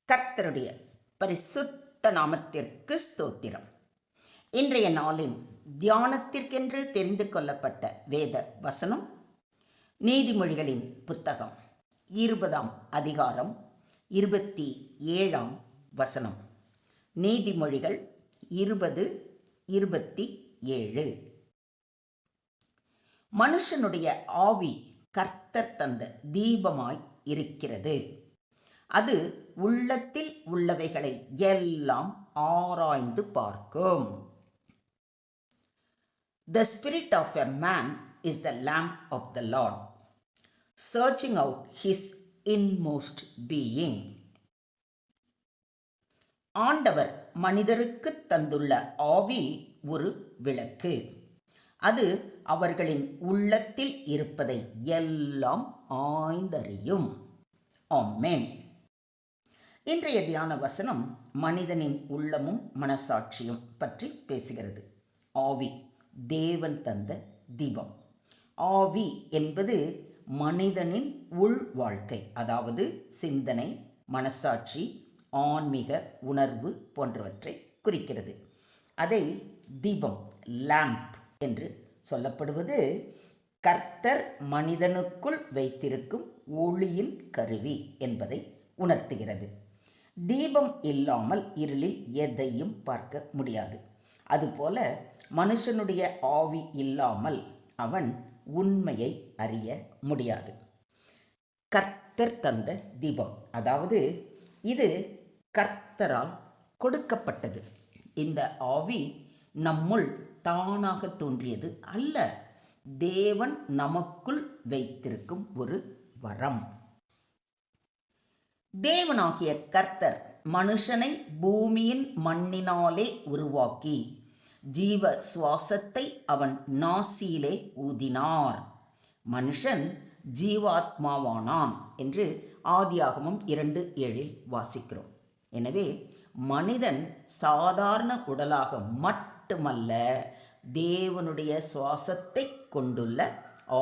கர்த்தருடைய பரிசுத்த நாமத்திற்கு ஸ்தோத்திரம். இன்றைய நாளின் தியானத்திற்கென்று தெரிந்து கொள்ளப்பட்ட வேத வசனம் நீதிமொழிகளின் புத்தகம் 20ஆம் அதிகாரம் 27ஆம் வசனம். நீதிமொழிகள் 20:27. மனுஷனுடைய ஆவி கர்த்தர் தந்த தீபமாய் இருக்கிறது. அது உள்ளத்தில் உள்ளவைகளை எல்லாம் ஆராய்ந்து பார்க்கும். The spirit of a man is the lamp of the Lord, searching out his inmost being. ஆண்டவர் மனிதருக்கு தந்துள்ள ஆவி ஒரு விளக்கு. அது அவர்களின் உள்ளத்தில் இருப்பதை எல்லாம் ஆய்ந்தறியும். ஆமென். இன்றைய தியான வசனம் மனிதனின் உள்ளமும் மனசாட்சியும் பற்றி பேசுகிறது. ஆவி தேவன் தந்த தீபம். ஆவி என்பது மனிதனின் உள் வாழ்க்கை, அதாவது சிந்தனை, மனசாட்சி, ஆன்மீக உணர்வு போன்றவற்றை குறிக்கிறது. அதை தீபம், லேம்ப் என்று சொல்லப்படுவது கர்த்தர் மனிதனுக்குள் வைத்திருக்கும் ஒளியின் கருவி என்பதை உணர்த்துகிறது. தீபம் இல்லாமல் இருளில் எதையும் பார்க்க முடியாது. அதுபோல மனுஷனுடைய ஆவி இல்லாமல் அவன் உண்மையை அறிய முடியாது. கர்த்தர் தந்த தீபம், அதாவது இது கர்த்தரால் கொடுக்கப்பட்டது. இந்த ஆவி நம்முள் தானாக தோன்றியது அல்ல, தேவன் நமக்குள் வைத்திருக்கும் ஒரு வரம். தேவனாகிய கர்த்தர் மனுஷனை பூமியின் மண்ணினாலே உருவாக்கி ஜீவ சுவாசத்தை அவன் நாசியிலே ஊதினார். மனுஷன் ஜீவாத்மாவானான் என்று ஆதியாகமம் 2:7 வாசிக்கிறோம். எனவே மனிதன் சாதாரண உடலாக மட்டுமல்ல, தேவனுடைய சுவாசத்தை கொண்டுள்ள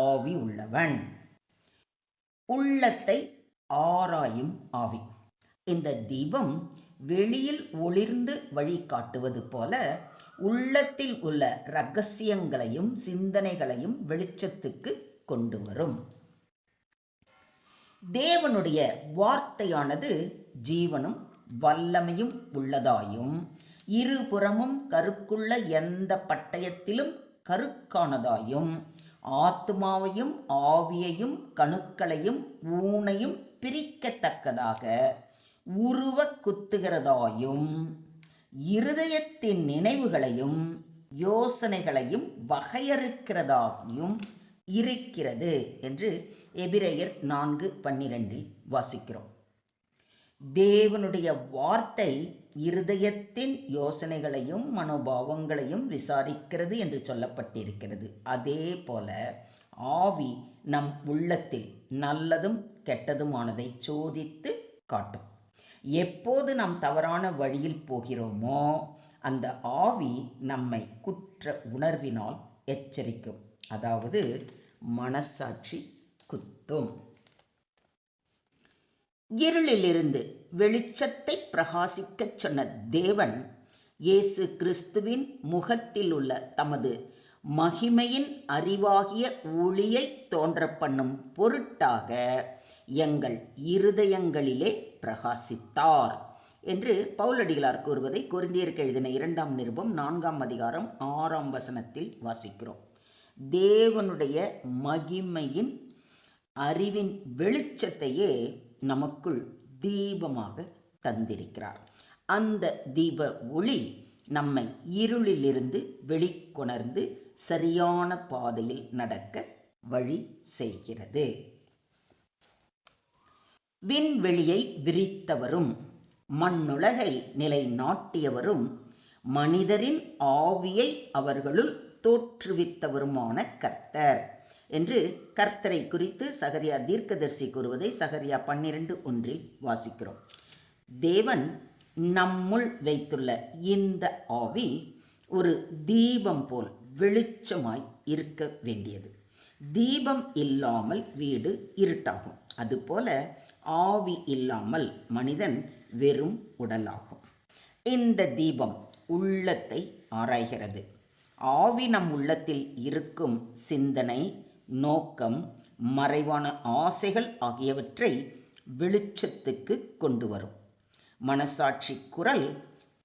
ஆவி உள்ளவன். உள்ளத்தை ஆராயும் ஆவி. இந்த தீபம் வெளியில் ஒளிர்ந்து வழிகாட்டுவது போல உள்ளத்தில் உள்ள இரகசியங்களையும் சிந்தனைகளையும் வெளிச்சத்துக்கு கொண்டு வரும். தேவனுடைய வார்த்தையானது ஜீவனும் வல்லமையும் உள்ளதாயும் இருபுறமும் கருக்குள்ள எந்த பட்டயத்திலும் கருக்கானதாயும் ஆத்மாவையும் ஆவியையும் கணுக்களையும் ஊனையும் பிரிக்கத்தக்கதாக உருவ குத்துகிறதாயும் இருதயத்தின் நினைவுகளையும் யோசனைகளையும் வகையறுக்கிறதாயும் இருக்கிறது என்று எபிரேயர் 4:12 வாசிக்கிறோம். தேவனுடைய வார்த்தை இருதயத்தின் யோசனைகளையும் மனோபாவங்களையும் விசாரிக்கிறது என்று சொல்லப்பட்டிருக்கிறது. அதே போல ஆவி நம் உள்ளத்தில் நல்லதும் கெட்டதுமானதை சோதித்து காட்டும். எப்போது நாம் தவறான வழியில் போகிறோமோ அந்த ஆவி நம்மை குற்ற உணர்வினால் எச்சரிக்கும், அதாவது மனசாட்சி குத்தும். இருளிலிருந்து வெளிச்சத்தை பிரகாசிக்கச் சொன்ன தேவன் இயேசு கிறிஸ்துவின் முகத்தில் உள்ள தமது மகிமையின் அறிவாகிய ஒளியை தோன்ற பண்ணும் பொருட்டாக எங்கள் இருதயங்களிலே பிரகாசித்தார் என்று பவுலடிகளார் கூறுவதை கொரிந்தியருக்கு எழுதின 2ஆம் நிருபம் 4ஆம் அதிகாரம் 6ஆம் வசனத்தில் வாசிக்கிறோம். தேவனுடைய மகிமையின் அறிவின் வெளிச்சத்தையே நமக்குள் தீபமாக தந்திருக்கிறார். அந்த தீப ஒளி நம்மை இருளிலிருந்து வெளிக்கொணர்ந்து சரியான பாதையில் நடக்க வழி செய்கிறது. விண்வெளியை விரித்தவரும் மண்ணுலகை நிலைநாட்டியவரும் மனிதரின் ஆவியை அவர்களுள் தோற்றுவித்தவருமான கர்த்தர் என்று கர்த்தரை குறித்து சகரியா தீர்க்கதரிசி கூறுவதை சகரியா 12:1 வாசிக்கிறோம். தேவன் நம்முள் வைத்துள்ள இந்த ஆவி ஒரு தீபம் போல் வெளிச்சமாய் இருக்க வேண்டியது. தீபம் இல்லாமல் வீடு இருட்டாகும். அதுபோல ஆவி இல்லாமல் மனிதன் வெறும் உடலாகும். இந்த தீபம் உள்ளத்தை ஆராய்கிறது. ஆவி நம் உள்ளத்தில் இருக்கும் சிந்தனை, நோக்கம், மறைவான ஆசைகள் ஆகியவற்றை வெளிச்சத்துக்கு கொண்டு வரும். மனசாட்சி குரல்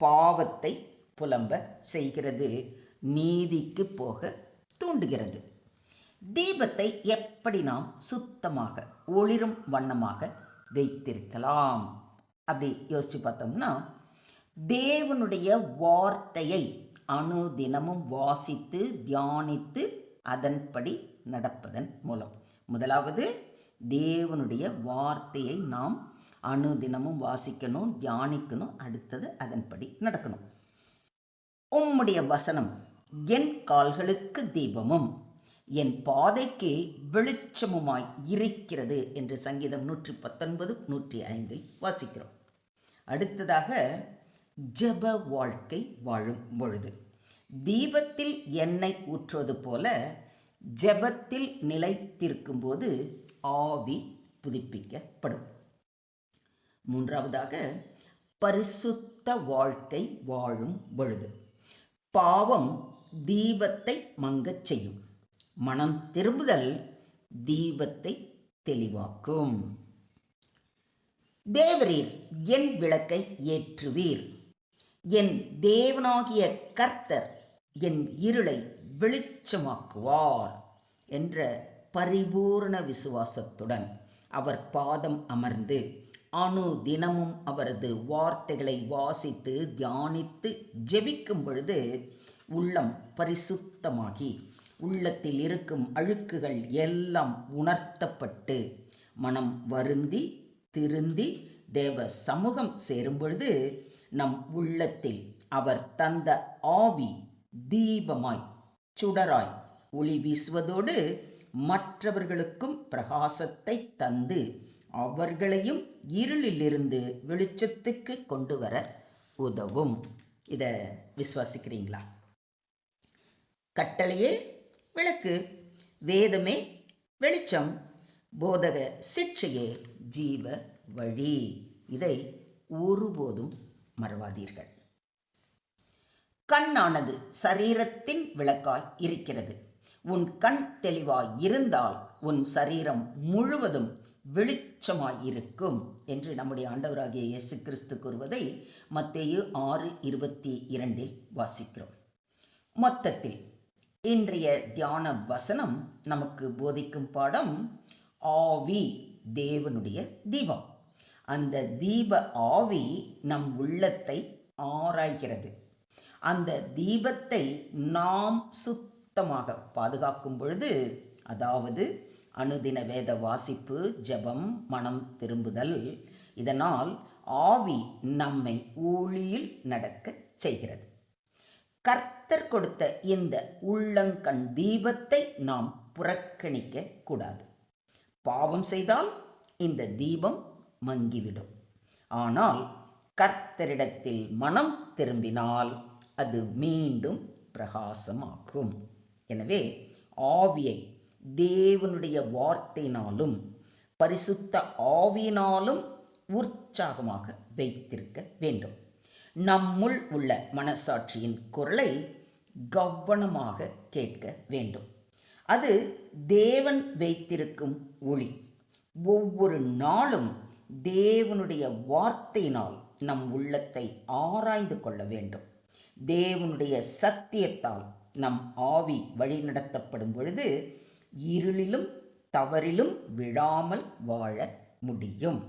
பாவத்தை புலம்ப செய்கிறது, நீதிக்கு போக தூண்டுகிறது. தீபத்தை எப்படி நாம் சுத்தமாக ஒளிரும் வண்ணமாக வைத்திருக்கலாம் அப்படி யோசிச்சு பார்த்தோம்னா, தேவனுடைய வார்த்தையை அனுதினமும் வாசித்து தியானித்து அதன்படி நடப்பதன் மூலம். முதலாவது, தேவனுடைய வார்த்தையை நாம் அனுதினமும் வாசிக்கணும், தியானிக்கணும். அடுத்தது அதன்படி நடக்கணும். உம்முடைய வசனம் என் கால்களுக்கு தீபமும் என் பாதைக்கு வெளிச்சமுமாய் இருக்கிறது என்று சங்கீதம் 119, 105 வாசிக்கிறோம். அடுத்ததாக, ஜெப வாழ்க்கை வாழும் பொழுது தீபத்தில் எண்ணெய் ஊற்றுவது போல ஜெபத்தில் நிலைத்திருக்கும் போது ஆவி புதுப்பிக்கப்படும். மூன்றாவதாக, பரிசுத்த வாழ்க்கை வாழும் பொழுது பாவம் தீபத்தை மங்கச் செய்யும். மனம் திரும்புதல் தீபத்தை தெளிவாக்கும். தேவரீர் என் விளக்கை ஏற்றுவீர், என் தேவனாகிய கர்த்தர் என் இருளை வெளிச்சமாக்குவார் என்ற பரிபூர்ண விசுவாசத்துடன் அவர் பாதம் அமர்ந்து அனுதினமும் அவரது வார்த்தைகளை வாசித்து தியானித்து ஜெபிக்கும் பொழுது உள்ளம் பரிசுத்தமாகி உள்ளத்தில் இருக்கும் அழுக்குகள் எல்லாம் உணர்த்தப்பட்டு மனம் வருந்தி திருந்தி தேவ சமூகம் சேரும் பொழுது நம் உள்ளத்தில் அவர் தந்த ஆவி தீபமாய் சுடராய் ஒளி வீசுவதோடு மற்றவர்களுக்கும் பிரகாசத்தை தந்து அவர்களையும் இருளிலிருந்து வெளிச்சத்துக்கு கொண்டு வர உதவும். இதை விசுவாசிக்கிறீங்களா? கட்டளையே விளக்கு, வேதமே வெளிச்சம், போதக சிக்ஷையே ஜீவ வழி. இதை ஒருபோதும் மறவாதீர்கள். கண்ணானது சரீரத்தின் விளக்காய் இருக்கிறது. உன் கண் தெளிவாய் இருந்தால் உன் சரீரம் முழுவதும் வெளிச்சமாயிருக்கும் என்று நம்முடைய ஆண்டவராகிய இயேசு கிறிஸ்து கூறுவதை மத்தேயு 6:22 வாசிக்கிறோம். மொத்தத்தில் இன்றைய தியான வசனம் நமக்கு போதிக்கும் பாடம், ஆவி தேவனுடைய தீபம். அந்த தீப ஆவி நம் உள்ளத்தை ஆராய்கிறது. அந்த தீபத்தை நாம் சுத்தமாக பாதுகாக்கும் பொழுது, அதாவது அனுதின வேத வாசிப்பு, ஜெபம், மனம் திரும்புதல், இதனால் ஆவி நம்மை ஒளியில் நடக்க செய்கிறது. கர்த்தர் கொடுத்த இந்த உள்ளங்கண் தீபத்தை நாம் புறக்கணிக்க கூடாது. பாவம் செய்தால் இந்த தீபம் மங்கிவிடும். ஆனால் கர்த்தரிடத்தில் மனம் திரும்பினால் அது மீண்டும் பிரகாசமாக்கும். எனவே ஆவியை தேவனுடைய வார்த்தையினாலும் பரிசுத்த ஆவியினாலும் உற்சாகமாக வைத்திருக்க வேண்டும். நம்முள் உள்ள மனசாட்சியின் குரலை கவனமாக கேட்க வேண்டும். அது தேவன் வைத்திருக்கும் ஒளி. ஒவ்வொரு நாளும் தேவனுடைய வார்த்தையினால் நம் உள்ளத்தை ஆராய்ந்து கொள்ள வேண்டும். தேவனுடைய சத்தியத்தால் நம் ஆவி வழிநடத்தப்படும் பொழுது இருளிலும் தவறிலும் விழாமல் வாழ முடியும்.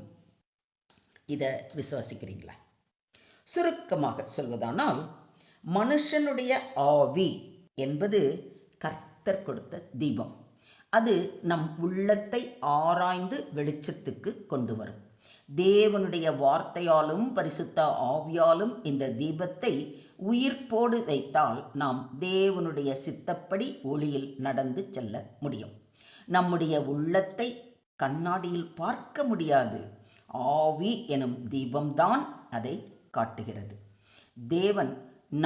இதை விசுவாசிக்கிறீங்களா? சுருக்கமாக சொல்வதானால், மனுஷனுடைய ஆவி என்பது கர்த்தர் கொடுத்த தீபம். அது நம் உள்ளத்தை ஆராய்ந்து வெளிச்சத்துக்கு கொண்டு வரும். தேவனுடைய வார்த்தையாலும் பரிசுத்த ஆவியாலும் இந்த தீபத்தை உயிர்ப்போடு வைத்தால் நாம் தேவனுடைய சித்தப்படி ஒளியில் நடந்து செல்ல முடியும். நம்முடைய உள்ளத்தை கண்ணாடியில் பார்க்க முடியாது. ஆவி எனும் தீபம்தான் அதை காட்டுகிறது. தேவன்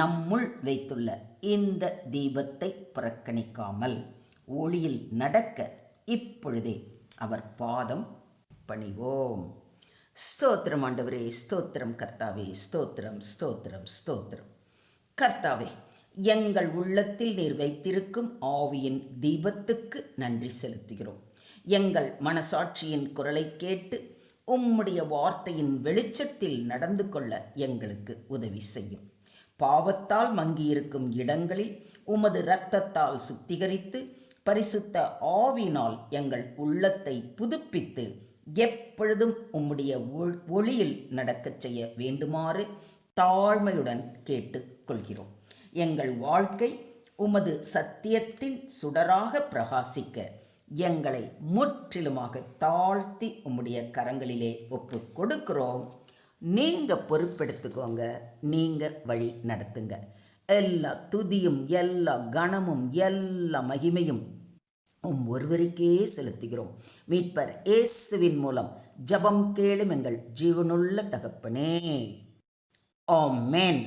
நம்முள் வைத்துள்ள இந்த தீபத்தை புறக்கணிக்காமல் ஒளியில் நடக்க இப்பொழுதே அவர் பாதம் பணிவோம். ஸ்தோத்திரம் ஆண்டவரே, ஸ்தோத்திரம் கர்த்தாவே, ஸ்தோத்திரம் ஸ்தோத்திரம் ஸ்தோத்திரம். கர்த்தாவே, எங்கள் உள்ளத்தில் நீர் வைத்திருக்கும் ஆவியின் தீபத்துக்கு நன்றி செலுத்துகிறோம். எங்கள் மனசாட்சியின் குரலை கேட்டு உம்முடைய வார்த்தையின் வெளிச்சத்தில் நடந்து கொள்ள எங்களுக்கு உதவி செய்யும். பாவத்தால் மங்கியிருக்கும் இடங்களில் உமது இரத்தத்தால் சுத்திகரித்து பரிசுத்த ஆவியினால் எங்கள் உள்ளத்தை புதுப்பித்து எப்பொழுதும் உம்முடைய ஒளியில் நடக்கச் செய்ய வேண்டுமாறு தாழ்மையுடன் கேட்டுக்கொள்கிறோம். எங்கள் வாழ்க்கை உமது சத்தியத்தின் சுடராக பிரகாசிக்க எங்களை முற்றிலுமாக தாழ்த்தி உம்முடைய கரங்களிலே ஒப்பு கொடுக்கிறோம். நீங்க பொறுப்பெடுத்துக்கோங்க, நீங்க வழி நடத்துங்க. எல்லா துதியும் எல்லா கணமும் எல்லா மகிமையும் ஒருவருக்கே செலுத்துகிறோம். மீட்பர் இயேசுவின் மூலம் ஜெபம் கேளும் எங்கள் ஜீவனுள்ள தகப்பனே. ஆமென்.